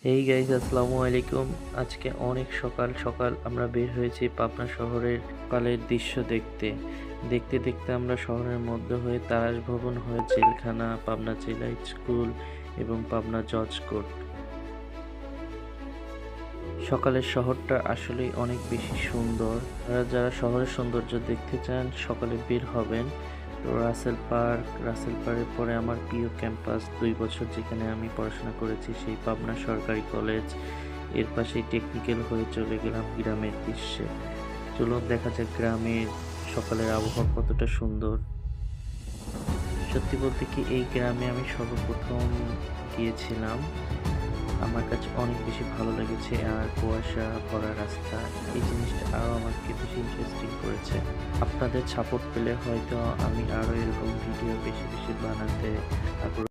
এই গাইস, আসসালামু আলাইকুম। আজকে অনেক সকাল সকাল আমরা বের হয়েছি পাবনা শহরের সকালের দৃশ্য দেখতে। দেখতে দেখতে আমরা শহরের মধ্যে হয়ে তারাস ভবন হয়ে জেলখানা, পাবনা জেলা স্কুল এবং পাবনা জজ কোর্ট। সকালের শহরটা আসলেই অনেক বেশি সুন্দর। আপনারা যারা শহরের সৌন্দর্য দেখতে চান সকালে বের হবেন। তো রাসেল পার্কের পরে আমার প্রিয় ক্যাম্পাস 2 বছর যেখানে আমি পড়াশোনা করেছি সেই পাবনা সরকারি কলেজ, এর পাশেই টেকনিক্যাল হয়ে চলে গেলাম গ্রামের দৃশ্যে। চলুন দেখা যাক গ্রামের সকালের আবহাওয়া কতটা সুন্দর। সত্যি বলতে কি, এই গ্রামে আমি সর্বপ্রথম গিয়েছিলাম। আমার কাছে অনেক বেশি ভালো লেগেছে, আর কুয়াশা ভরা রাস্তা এই জিনিসটা আরও আমাকে বেশি ইন্টারেস্টিং করেছে। আপনাদের সাপোর্ট পেলে হয়তো আমি আরও এরকম ভিডিও বেশি বেশি বানাতে আগ্রহ